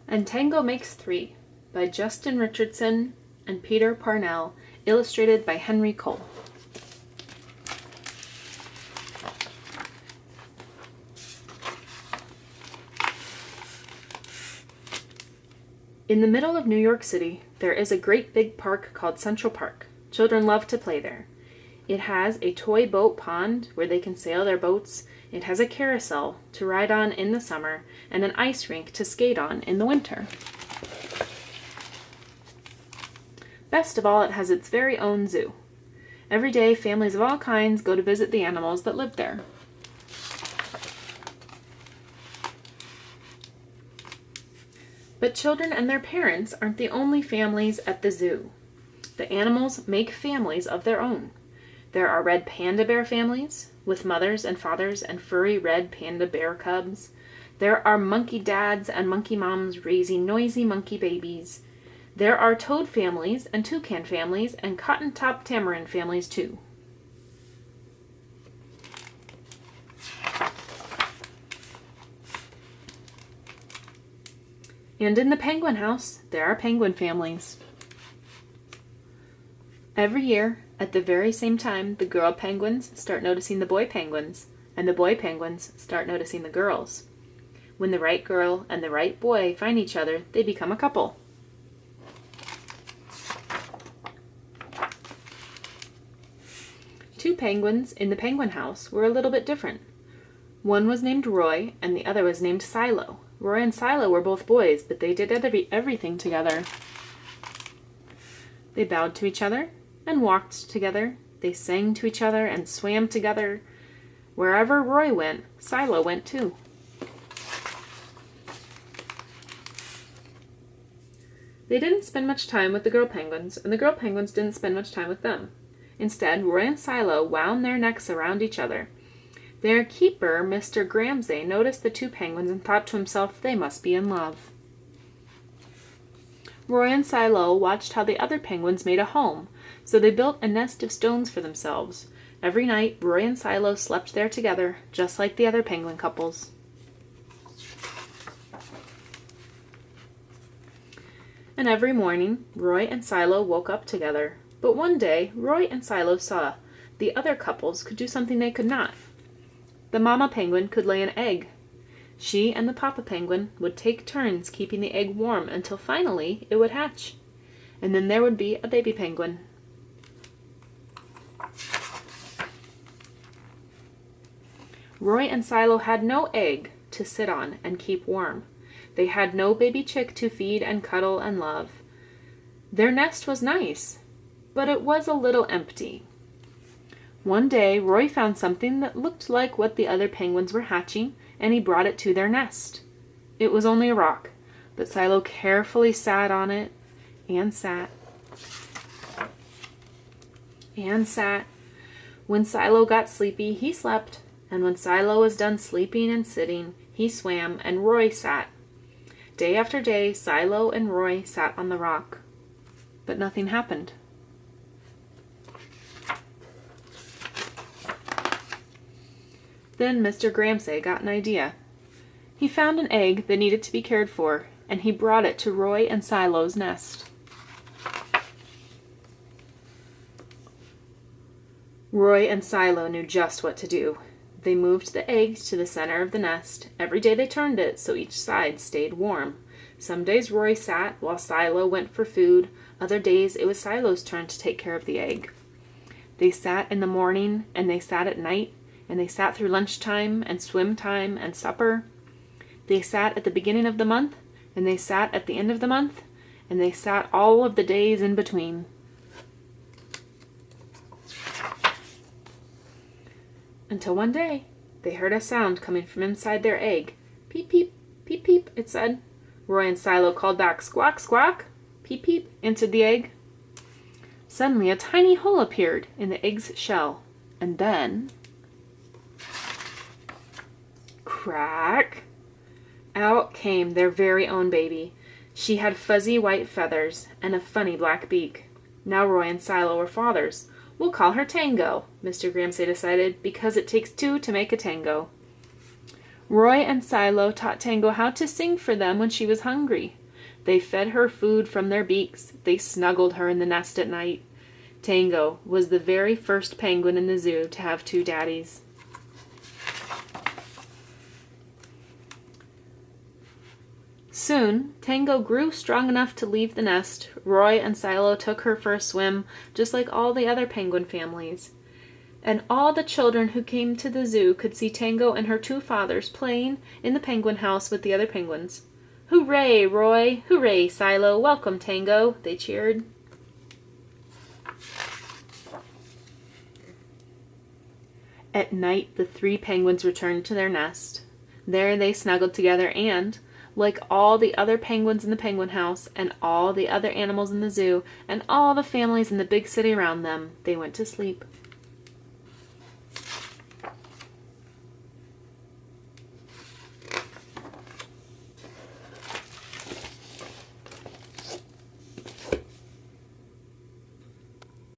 And Tango Makes Three by Justin Richardson and Peter Parnell, illustrated by Henry Cole. In the middle of New York City, there is a great big park called Central Park. Children love to play there. It has a toy boat pond where they can sail their boats. It has a carousel to ride on in the summer and an ice rink to skate on in the winter. Best of all, it has its very own zoo. Every day, families of all kinds go to visit the animals that live there. But children and their parents aren't the only families at the zoo. The animals make families of their own. There are red panda bear families, with mothers and fathers and furry red panda bear cubs. There are monkey dads and monkey moms raising noisy monkey babies. There are toad families and toucan families and cotton-top tamarin families too. And in the penguin house, there are penguin families. Every year, at the very same time, the girl penguins start noticing the boy penguins, and the boy penguins start noticing the girls. When the right girl and the right boy find each other, they become a couple. Two penguins in the penguin house were a little bit different. One was named Roy, and the other was named Silo. Roy and Silo were both boys, but they did everything together. They bowed to each other and walked together. They sang to each other and swam together. Wherever Roy went, Silo went too. They didn't spend much time with the girl penguins, and the girl penguins didn't spend much time with them. Instead, Roy and Silo wound their necks around each other. Their keeper, Mr. Gramsay, noticed the two penguins and thought to himself, they must be in love. Roy and Silo watched how the other penguins made a home, so they built a nest of stones for themselves. Every night, Roy and Silo slept there together, just like the other penguin couples. And every morning, Roy and Silo woke up together. But one day, Roy and Silo saw the other couples could do something they could not. The mama penguin could lay an egg. She and the papa penguin would take turns keeping the egg warm until finally it would hatch. And then there would be a baby penguin. Roy and Silo had no egg to sit on and keep warm. They had no baby chick to feed and cuddle and love. Their nest was nice, but it was a little empty. One day, Roy found something that looked like what the other penguins were hatching, and he brought it to their nest. It was only a rock, but Silo carefully sat on it, and sat, and sat. When Silo got sleepy, he slept, and when Silo was done sleeping and sitting, he swam, and Roy sat. Day after day, Silo and Roy sat on the rock, but nothing happened. Then Mr. Gramsay got an idea. He found an egg that needed to be cared for, and he brought it to Roy and Silo's nest. Roy and Silo knew just what to do. They moved the egg to the center of the nest. Every day they turned it so each side stayed warm. Some days Roy sat while Silo went for food. Other days it was Silo's turn to take care of the egg. They sat in the morning, and they sat at night, and they sat through lunchtime and swim time and supper. They sat at the beginning of the month, and they sat at the end of the month, and they sat all of the days in between. Until one day, they heard a sound coming from inside their egg. Peep, peep, peep, peep, it said. Roy and Silo called back, squawk, squawk. Peep, peep, answered the egg. Suddenly, a tiny hole appeared in the egg's shell, and then crack! Out came their very own baby. She had fuzzy white feathers and a funny black beak. Now Roy and Silo were fathers. We'll call her Tango, Mr. Gramsay decided, because it takes two to make a tango. Roy and Silo taught Tango how to sing for them when she was hungry. They fed her food from their beaks. They snuggled her in the nest at night. Tango was the very first penguin in the zoo to have two daddies. Soon, Tango grew strong enough to leave the nest. Roy and Silo took her for a swim, just like all the other penguin families. And all the children who came to the zoo could see Tango and her two fathers playing in the penguin house with the other penguins. "Hooray, Roy! Hooray, Silo! Welcome, Tango!" they cheered. At night, the three penguins returned to their nest. There they snuggled together and, like all the other penguins in the penguin house, and all the other animals in the zoo, and all the families in the big city around them, they went to sleep.